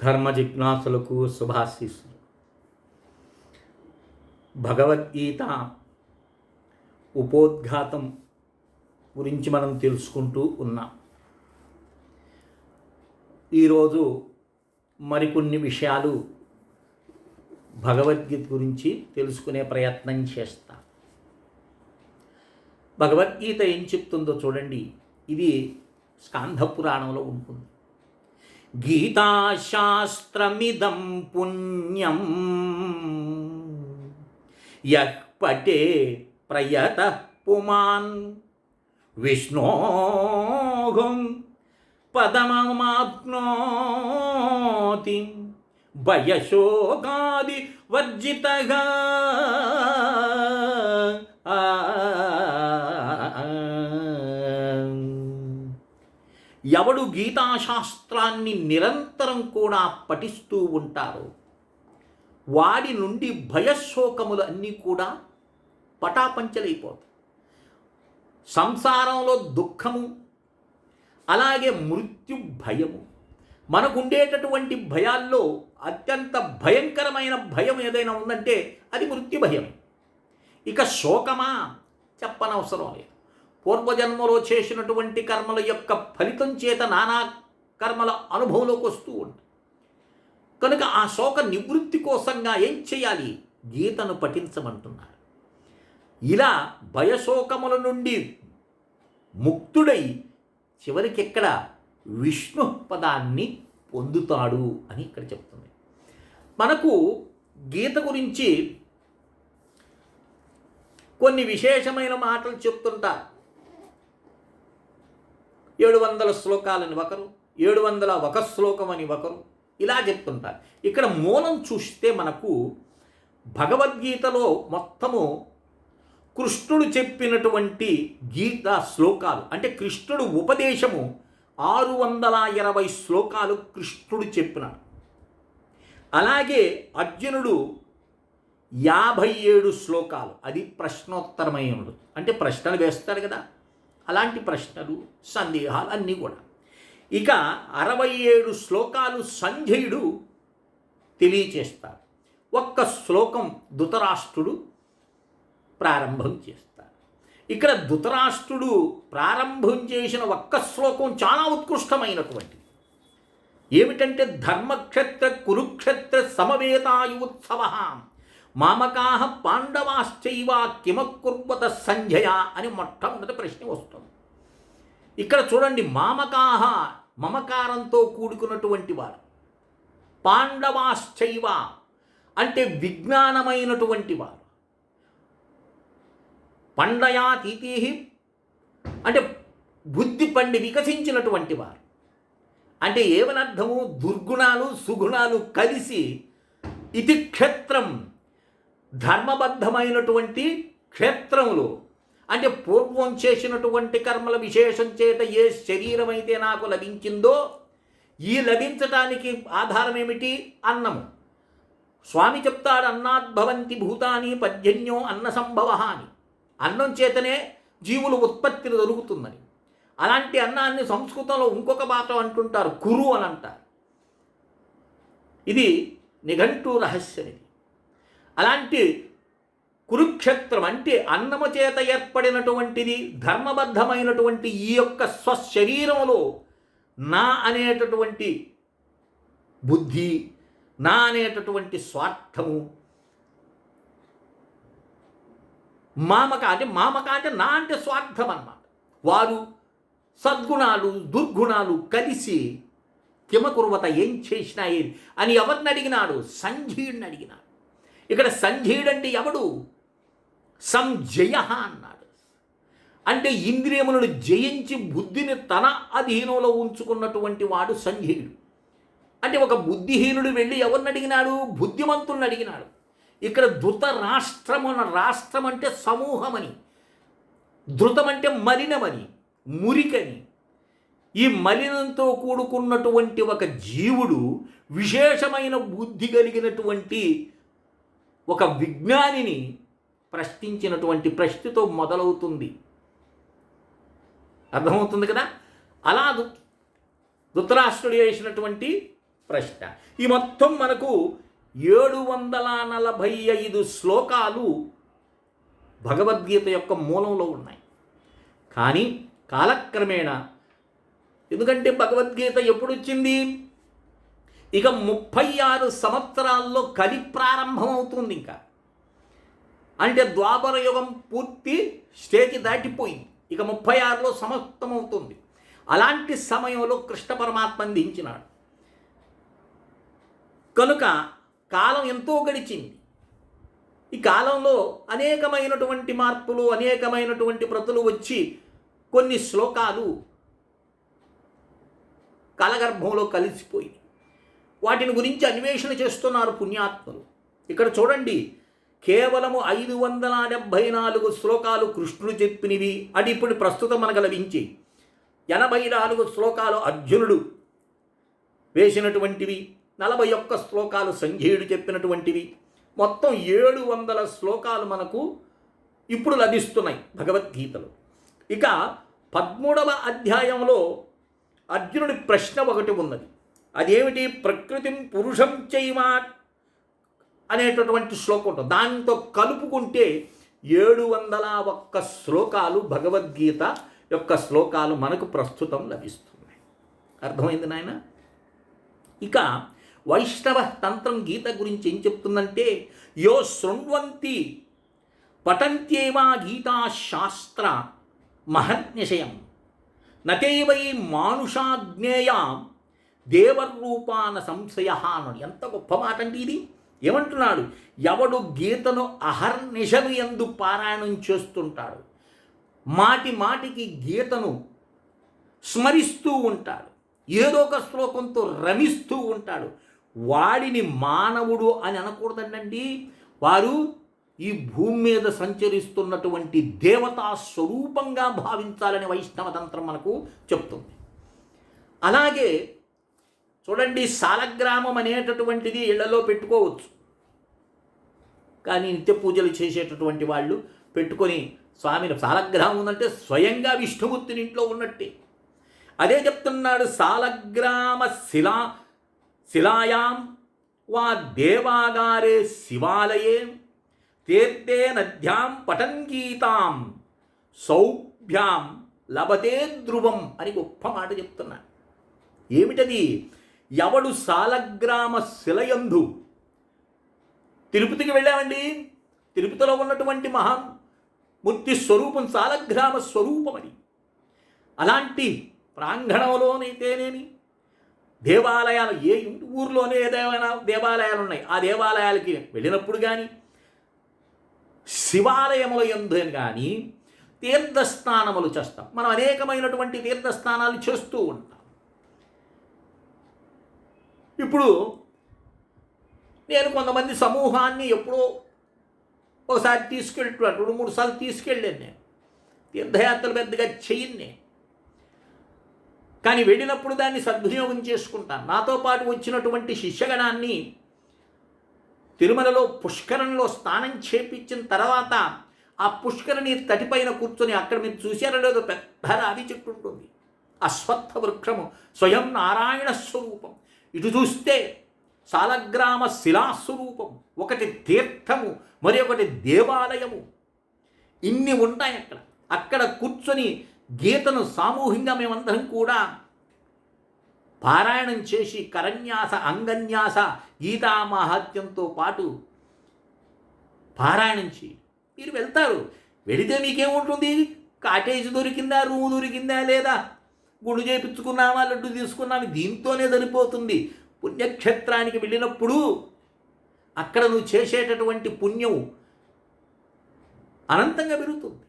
ధర్మ జిజ్ఞాసులకు శుభాశీస్సులు. భగవద్గీత ఉపోద్ఘాతం గురించి మనం తెలుసుకుంటూ ఉన్నాం. ఈరోజు మరికొన్ని విషయాలు భగవద్గీత గురించి తెలుసుకునే ప్రయత్నం చేస్తా. భగవద్గీత ఏం చెప్తుందో చూడండి. ఇది స్కాంధ పురాణంలో ఉంటుంది. గీతాశాస్త్రమిదం పుణ్యం యః పఠే ప్రయతః పుమాన్ విష్ణోహం పదమమాప్నోతి భయశోకాది వర్జితః. ఎవడు గీతాశాస్త్రాన్ని నిరంతరం కూడా పఠిస్తూ ఉంటారో వాడి నుండి భయశోకములు అన్నీ కూడా పటాపంచలైపోతాయి. సంసారంలో దుఃఖము, అలాగే మృత్యు భయము, మనకుండేటటువంటి భయాల్లో అత్యంత భయంకరమైన భయం ఏదైనా ఉందంటే అది మృత్యు భయం. ఇక శోకమా చెప్పనవసరం లేదు. పూర్వజన్మలో చేసినటువంటి కర్మల యొక్క ఫలితం చేత నానా కర్మల అనుభవంలోకి వస్తూ ఉంటుంది. కనుక ఆ శోక నివృత్తి కోసంగా ఏం చేయాలి? గీతను పఠించమంటున్నారు. ఇలా భయశోకముల నుండి ముక్తుడై చివరికి ఎక్కడ విష్ణు పదాన్ని పొందుతాడు అని ఇక్కడ చెప్తుంది. మనకు గీత గురించి కొన్ని విశేషమైన మాటలు చెప్తుంటారు. 700 శ్లోకాలని ఒకరు, 701 శ్లోకం అని ఒకరు ఇలా చెప్తుంటారు. ఇక్కడ మూలం చూస్తే మనకు భగవద్గీతలో మొత్తము కృష్ణుడు చెప్పినటువంటి గీత శ్లోకాలు, అంటే కృష్ణుడు ఉపదేశము 620 శ్లోకాలు కృష్ణుడు చెప్పినాడు. అలాగే అర్జునుడు 57 శ్లోకాలు, అది ప్రశ్నోత్తరమై ఉండదు. అంటే ప్రశ్నలు వేస్తాడు కదా, అలాంటి ప్రశ్నలు సందేహాలు అన్నీ కూడా. ఇక 67 శ్లోకాలు సంజయుడు తెలియచేస్తాడు. ఒక్క శ్లోకం ధృతరాష్ట్రుడు ప్రారంభం చేస్తాడు. ఇక్కడ ధృతరాష్ట్రుడు ప్రారంభం చేసిన ఒక్క శ్లోకం చాలా ఉత్కృష్టమైనటువంటిది. ఏమిటంటే ధర్మక్షేత్ర కురుక్షేత్ర సమవేతాయుత్సవ మామకాహ పాండవాశ్చైవ కిమకుర్వత సంజయ అని మొట్టమొదటి ప్రశ్న వస్తుంది. ఇక్కడ చూడండి, మామకాహ మమకారంతో కూడుకున్నటువంటి వారు, పాండవాశ్చైవ అంటే విజ్ఞానమైనటువంటి వారు, పండయాతీతి అంటే బుద్ధి పండి వికసించినటువంటి వారు. అంటే ఏమనర్థము? దుర్గుణాలు సుగుణాలు కలిసి ఇది క్షేత్రం, ధర్మబద్ధమైనటువంటి క్షేత్రములు. అంటే పూర్వం చేసినటువంటి కర్మల విశేషం చేత ఏ శరీరం అయితే నాకు లభించిందో, ఈ లభించటానికి ఆధారం ఏమిటి? అన్నము. స్వామి చెప్తాడు, అన్నాద్భవంతి భూతాని పర్జన్యో అన్న సంభవ అని. అన్నం చేతనే జీవులు ఉత్పత్తి దొరుకుతుందని. అలాంటి అన్నాన్ని సంస్కృతంలో ఇంకొక మాట అంటుంటారు, కురు అని అంటారు. ఇది నిఘంటు రహస్యం. ఇది అలాంటి కురుక్షేత్రం అంటే అన్నము చేత ఏర్పడినటువంటిది, ధర్మబద్ధమైనటువంటి ఈ యొక్క స్వశరీరంలో నా అనేటటువంటి బుద్ధి, నా అనేటటువంటి స్వార్థము, మామక అంటే నా అంటే స్వార్థం అన్నమాట. వారు సద్గుణాలు దుర్గుణాలు కలిసి కిమకుర్వత ఏం చేసినాయి అని ఎవరిని అడిగినాడు? సంజయుడిని అడిగినాడు. ఇక్కడ సంజయుడు అంటే ఎవడు? సంజయ అన్నాడు. అంటే ఇంద్రియములను జయించి బుద్ధిని తన అధీనంలో ఉంచుకున్నటువంటి వాడు సంజయుడు. అంటే ఒక బుద్ధిహీనుడు వెళ్ళి ఎవరిని అడిగినాడు? బుద్ధిమంతుల్ని అడిగినాడు. ఇక్కడ ధృత రాష్ట్రం అన్న, రాష్ట్రం అంటే సమూహమని, ధృతం అంటే మలినమని, మురికని. ఈ మలినంతో కూడుకున్నటువంటి ఒక జీవుడు విశేషమైన బుద్ధి కలిగినటువంటి ఒక విజ్ఞానిని ప్రశ్నించినటువంటి ప్రశ్నతో మొదలవుతుంది. అర్థమవుతుంది కదా. అలా ధృతరాష్ట్రుడు చేసినటువంటి ప్రశ్న. ఈ మొత్తం మనకు 745 శ్లోకాలు భగవద్గీత యొక్క మూలంలో ఉన్నాయి. కానీ కాలక్రమేణా, ఎందుకంటే భగవద్గీత ఎప్పుడు వచ్చింది? ఇక 36 సంవత్సరాల్లో కలి ప్రారంభమవుతుంది. ఇంకా అంటే ద్వాపర యుగం పూర్తి స్టేజ్ దాటిపోయింది. ఇక 36లో సమాప్తమవుతుంది. అలాంటి సమయంలో కృష్ణ పరమాత్మ దించినాడు. కనుక కాలం ఎంతో గడిచింది. ఈ కాలంలో అనేకమైనటువంటి మార్పులు, అనేకమైనటువంటి ప్రతులు వచ్చి కొన్ని శ్లోకాలు కాలగర్భంలో కలిసిపోయి వాటిని గురించి అన్వేషణ చేస్తున్నారు పుణ్యాత్ములు. ఇక్కడ చూడండి, కేవలము 574 శ్లోకాలు కృష్ణుడు చెప్పినవి. అది ఇప్పుడు ప్రస్తుతం మనకు లభించి 84 శ్లోకాలు అర్జునుడు వేసినటువంటివి, 41 శ్లోకాలు సంజయుడు చెప్పినటువంటివి, మొత్తం 700 శ్లోకాలు మనకు ఇప్పుడు లభిస్తున్నాయి భగవద్గీతలో. ఇక 13వ అధ్యాయంలో అర్జునుడి ప్రశ్న ఒకటి ఉన్నది. అదేమిటి? ప్రకృతిం పురుషం చైవ అనేటటువంటి శ్లోకం ఉంటుంది. దాంతో కలుపుకుంటే 701 శ్లోకాలు భగవద్గీత యొక్క శ్లోకాలు మనకు ప్రస్తుతం లభిస్తున్నాయి. అర్థమైంది నాయన? ఇక వైష్ణవ తంత్రం గీత గురించి ఏం చెప్తుందంటే, యో శృణ్వంతి పఠంత్యేవా గీతా శాస్త్ర మహన్యషయం నతేవై మానుషాజ్ఞేయాం దేవర్రూపాన సంశయ అన్నాడు. ఎంత గొప్ప మాట అండి ఇది! ఏమంటున్నాడు? ఎవడు గీతను అహర్నిశలు యందు పారాయణం చేస్తుంటాడు, మాటి మాటికి గీతను స్మరిస్తూ ఉంటాడు, ఏదో ఒక శ్లోకంతో రమిస్తూ ఉంటాడు, వాడిని మానవుడు అని అనకూడదండి. వారు ఈ భూమి మీద సంచరిస్తున్నటువంటి దేవతా స్వరూపంగా భావించాలని వైష్ణవ తంత్రం మనకు చెప్తుంది. అలాగే చూడండి, సాలగ్రామం అనేటటువంటిది ఇళ్లలో పెట్టుకోవచ్చు. కానీ నిత్య పూజలు చేసేటటువంటి వాళ్ళు పెట్టుకొని స్వామిని, సాలగ్రామం ఉందంటే స్వయంగా విష్ణుమూర్తిని ఇంట్లో ఉన్నట్టే. అదే చెప్తున్నాడు, సాలగ్రామ శిలాయాం వా దేవాగారే శివాలయే తీర్థే నద్యాం పఠన్ గీతాం సౌభ్యాం లభతే ధ్రువం అని గొప్ప మాట చెప్తున్నాడు. ఏమిటది? ఎవడు సాలగ్రామ శిలయందు, తిరుపతికి వెళ్ళామండి, తిరుపతిలో ఉన్నటువంటి మహామూర్తి స్వరూపం సాలగ్రామ స్వరూపం అది. అలాంటి ప్రాంగణంలోనైతేనేమి, దేవాలయాలు, ఏ ఊర్లోనే ఏదైనా దేవాలయాలు ఉన్నాయి, ఆ దేవాలయాలకి వెళ్ళినప్పుడు కానీ, శివాలయముల యందు కానీ తీర్థస్నానములు చేస్తాం. మనం అనేకమైనటువంటి తీర్థస్నానాలు చేస్తూ ఉంటాం. ఇప్పుడు నేను కొంతమంది సమూహాన్ని ఎప్పుడో ఒకసారి తీసుకెళ్తున్నాను, 2-3 సార్లు తీసుకెళ్ళాను. నేను తీర్థయాత్రలు పెద్దగా చెయ్యను నేను, కానీ వెళ్ళినప్పుడు దాన్ని సద్వినియోగం చేసుకుంటాను. నాతో పాటు వచ్చినటువంటి శిష్యగణాన్ని తిరుమలలో పుష్కరంలో స్నానం చేపించిన తర్వాత ఆ పుష్కరిణి తటిపైన కూర్చొని, అక్కడ మీరు చూశారో లేదో, పెద్ద రావి చెట్టు ఉంటుంది, అశ్వత్థ వృక్షము, స్వయం నారాయణ స్వరూపం. ఇటు చూస్తే సాలగ్రామ శిలాస్వరూపం, ఒకటి తీర్థము, మరి ఒకటి దేవాలయము, ఇన్ని ఉంటాయి అక్కడ. అక్కడ కూర్చొని గీతను సామూహికంగా మేమందరం కూడా పారాయణం చేసి కరన్యాస, అంగన్యాస, గీతామాహాత్యంతో పాటు పారాయణం చేయి. మీరు వెళ్తారు, వెళితే మీకేముంటుంది? కాటేజ్ దొరికిందా, రూము దొరికిందా, లేదా గుండు చేపించుకున్నామా, లడ్డు తీసుకున్నాము, దీంతోనే సరిపోతుంది. పుణ్యక్షేత్రానికి వెళ్ళినప్పుడు అక్కడ నువ్వు చేసేటటువంటి పుణ్యం అనంతంగా పెరుగుతుంది.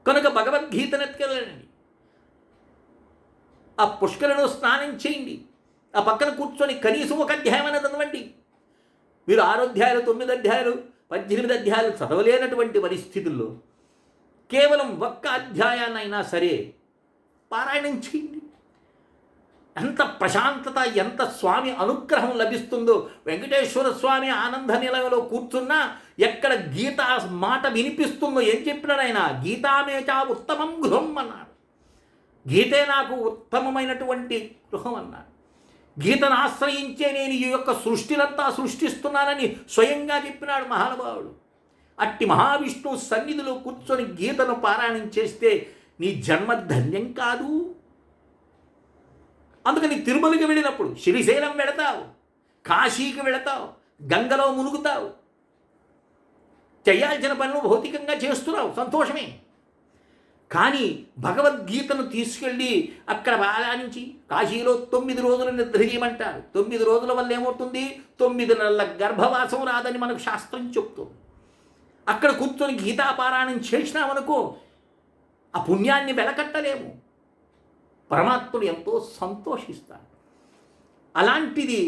కనుక భగవద్గీతను ఎత్తుకెళ్ళండి, ఆ పుష్కరంలో స్నానం చేయండి, ఆ పక్కన కూర్చొని కనీసం ఒక అధ్యాయం అనేది చదవండి. మీరు 6 అధ్యాయాలు, 9 అధ్యాయాలు, 18 అధ్యాయాలు చదవలేనటువంటి పరిస్థితుల్లో కేవలం ఒక్క అధ్యాయాన్నైనా సరే పారాయణం చేయండి. ఎంత ప్రశాంతత, ఎంత స్వామి అనుగ్రహం లభిస్తుందో. వెంకటేశ్వర స్వామి ఆనంద నిలయంలో కూర్చున్నా ఎక్కడ గీతా మాట వినిపిస్తుందో ఏం చెప్పినాడు ఆయన? గీతామేచా ఉత్తమం గృహం అన్నాడు. గీతే నాకు ఉత్తమమైనటువంటి గృహం అన్నాడు. గీతను ఆశ్రయించే నేను ఈ యొక్క సృష్టినంతా సృష్టిస్తున్నానని స్వయంగా చెప్పినాడు మహానుభావుడు. అట్టి మహావిష్ణువు సన్నిధిలో కూర్చొని గీతను పారాయణం చేస్తే నీ జన్మ ధన్యం కాదు. అందుకని తిరుమలకి వెళ్ళినప్పుడు శ్రీశైలం వెళతావు, కాశీకి వెళతావు, గంగలో మునుగుతావు, చేయాల్సిన పనులు భౌతికంగా చేస్తున్నావు, సంతోషమే. కానీ భగవద్గీతను తీసుకెళ్ళి అక్కడ పారాయణించి కాశీలో 9 రోజులు నిద్ర చేయమంటారు. 9 రోజుల వల్ల ఏమవుతుంది? 9 నెలల గర్భవాసం రాదని మనకు శాస్త్రం చెప్తుంది. అక్కడ కూర్చొని గీతాపారాయణం చేసినామనుకో ఆ పుణ్యాన్ని వెలకట్టలేము. పరమాత్ముడు ఎంతో సంతోషిస్తాడు. అలాంటిది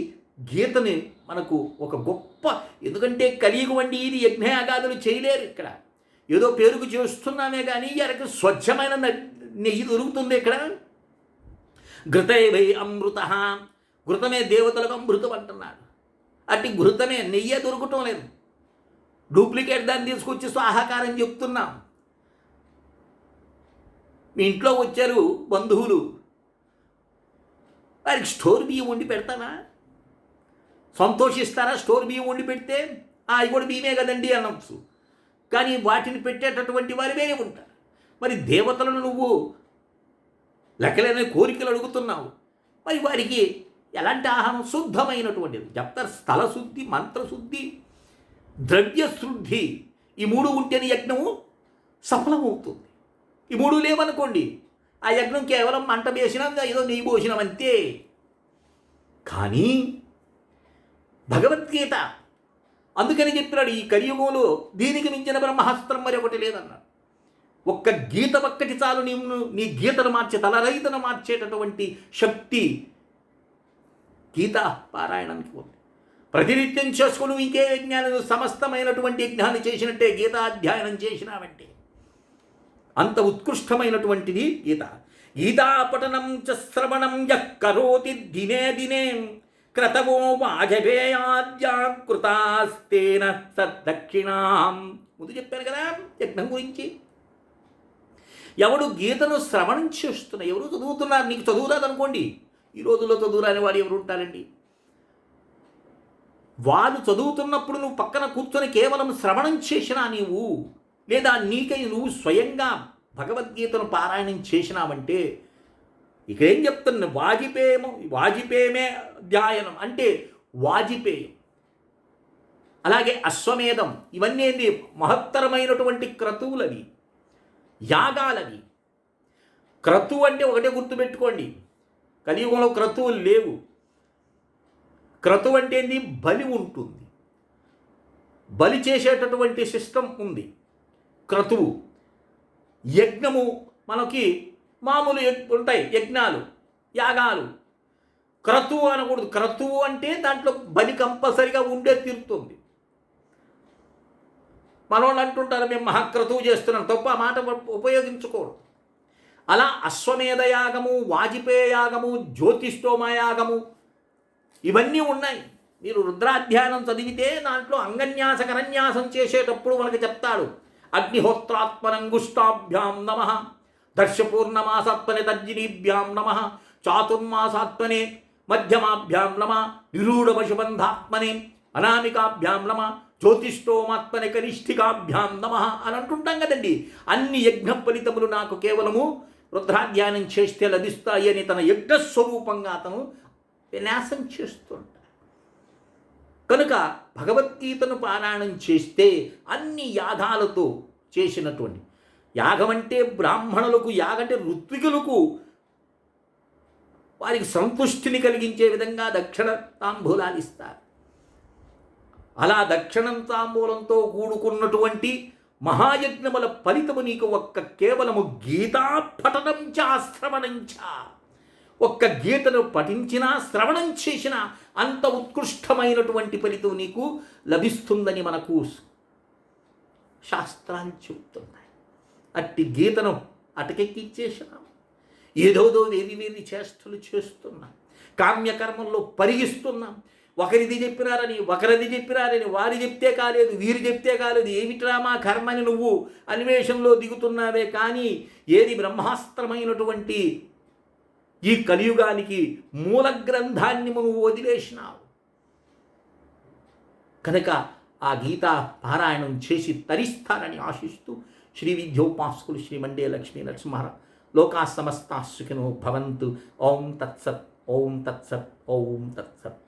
గీతని మనకు ఒక గొప్ప, ఎందుకంటే కలియుగం వండి ఇది యజ్ఞయాగాదులు చేయలేరు. ఇక్కడ ఏదో పేరుకు చేస్తున్నామే కానీ ఎరకు స్వచ్ఛమైన నెయ్యి దొరుకుతుంది. ఇక్కడ ఘృతైవై అమృత, ఘృతమే దేవతలకు అమృతం అంటున్నాడు. అట్టి ఘృతమే నెయ్యే దొరకటం లేదు. డూప్లికేట్ దాన్ని తీసుకొచ్చి స్వాహాకారం చెప్తున్నాం. మీ ఇంట్లో వచ్చారు బంధువులు, వారికి స్టోర్ బియ్యం వండి పెడతానా? సంతోషిస్తారా? స్టోర్ బియ్యం వండి పెడితే అవి కూడా బియ్యమే కదండి అనొచ్చు. కానీ వాటిని పెట్టేటటువంటి వారివే ఉంటారు. మరి దేవతలను నువ్వు లెక్కలేని కోరికలు అడుగుతున్నావు, మరి వారికి ఎలాంటి ఆహారం? శుద్ధమైనటువంటిది చెప్తారు. స్థల శుద్ధి, మంత్రశుద్ధి, ద్రవ్యశుద్ధి, ఈ 3 ఉంటేనే యజ్ఞము సఫలమవుతుంది. ఈ 3 లేవనుకోండి ఆ యజ్ఞం కేవలం మంట వేసినాం, ఏదో నెయ్యి పోసినాం అంతే. కానీ భగవద్గీత అందుకని చెప్పినాడు, ఈ కలియుగంలో దీనికి మించిన బ్రహ్మాస్త్రం మరి ఒకటి లేదన్నాడు. ఒక్క గీత ఒక్కటి చాలు నీ గీతను మార్చే, తలరైతను మార్చేటటువంటి శక్తి గీతా పారాయణానికి ఉంది. ప్రతినిత్యం చేసుకుని ఇంకే యజ్ఞాలను, సమస్తమైనటువంటి యజ్ఞాన్ని చేసినట్టే గీతాధ్యయనం చేసినావంటే అంత ఉత్కృష్టమైనటువంటిది గీత. గీతాపఠనం చ శ్రవణం యః కరోతి దినే దినే క్రతవో వాజపేయాద్యాకృతాస్తేన సద్దక్షిణాం. ముందు చెప్పాను కదా యజ్ఞం గురించి. ఎవడు గీతను శ్రవణం చేస్తున్నా, ఎవరు చదువుతున్నారు, నీకు చదువురాదనుకోండి, ఈ రోజుల్లో చదువురాని వాడు ఎవరు ఉంటారండి? వాళ్ళు చదువుతున్నప్పుడు నువ్వు పక్కన కూర్చొని కేవలం శ్రవణం చేసినా నీవు, లేదా నీకై నువ్వు స్వయంగా భగవద్గీతను పారాయణం చేసినావంటే ఇక ఏం చెప్తున్నా? వాజిపేయమే ధ్యాయనం అంటే వాజిపేయం, అలాగే అశ్వమేధం, ఇవన్నీ ఏంటి? మహత్తరమైనటువంటి క్రతువులవి, యాగాలవి. క్రతువు అంటే ఒకటే గుర్తుపెట్టుకోండి, కలియుగంలో క్రతువులు లేవు. క్రతువు అంటే ఏంది? బలి ఉంటుంది, బలి చేసేటటువంటి సిస్టమ్ ఉంది క్రతువు. యజ్ఞము మనకి మామూలు ఉంటాయి, యజ్ఞాలు, యాగాలు. క్రతువు అనకూడదు. క్రతువు అంటే దాంట్లో బలి కంపల్సరిగా ఉండే తీరుతుంది. మనోళ్ళు అంటుంటారు మేము మహాక్రతువు చేస్తున్నాం, తప్ప ఆ మాట ఉపయోగించుకోరు. అలా అశ్వమేధ యాగము, వాజిపేయ యాగము, జ్యోతిష్టోమయాగము ఇవన్నీ ఉన్నాయి. మీరు రుద్రాధ్యానం చదివితే దాంట్లో అంగన్యాస కరన్యాసం చేసేటప్పుడు మనకు చెప్తాడు. అగ్నిహోత్రాత్మనంగుష్టాభ్యాం నమః, దర్శపూర్ణమాసాత్మనే తర్జినీభ్యాం నమః, చాతుర్మాసాత్మనే మధ్యమాభ్యాం నమః, నిరూఢపశుబంధాత్మనే అనామికాభ్యాం నమః, జ్యోతిష్టోమాత్మనే కనిష్ఠికాభ్యాం నమః అని అంటుంటాం కదండి. అన్ని యజ్ఞ ఫలితములు నాకు కేవలము రుద్రాధ్యానం చేస్తే లభిస్తాయి అని తన యజ్ఞస్వరూపంగా అతను విన్యాసం చేస్తుంటాడు. కనుక భగవద్గీతను పారాయణం చేస్తే అన్ని యాగాలతో చేసినటువంటి యాగం అంటే బ్రాహ్మణులకు, యాగంటే ఋత్వికులకు వారికి సంతుష్టిని కలిగించే విధంగా దక్షిణ తాంబూలాలు ఇస్తారు. అలా దక్షిణం తాంబూలంతో కూడుకున్నటువంటి మహాయజ్ఞముల ఫలితము నీకు ఒక్క కేవలము గీతా పఠనం చ శ్రవణం చ, ఒక్క గీతను పఠించినా శ్రవణం చేసినా అంత ఉత్కృష్టమైనటువంటి ఫలితం నీకు లభిస్తుందని మనకు శాస్త్రాలు చెప్తున్నాయి. అట్టి గీతను అటకెక్కిచ్చేసినాం, ఏదోదో వేరి చేష్టలు చేస్తున్నాం, కామ్యకర్మల్లో పరిగిస్తున్నాం. ఒకరిది చెప్పినారని ఒకరిది చెప్పినారని వారి చెప్తే కాలేదు, వీరు చెప్తే కాలేదు, ఏమిట్రా మా కర్మని నువ్వు అన్వేషణలో దిగుతున్నావే. కానీ ఏది బ్రహ్మాస్త్రమైనటువంటి ఈ కలియుగానికి మూల గ్రంథాన్ని నువ్వు వదిలేసినావు కనుక ఆ గీతా పారాయణం చేసి తరిస్తారని ఆశిస్తూ శ్రీ విద్యోపాసకులు శ్రీ మండే లక్ష్మీ నరసింహారావు లోకా సమస్తా సుఖినో భవంతు. ఓం తత్సత్ ఓం తత్సత్ ఓం తత్సత్.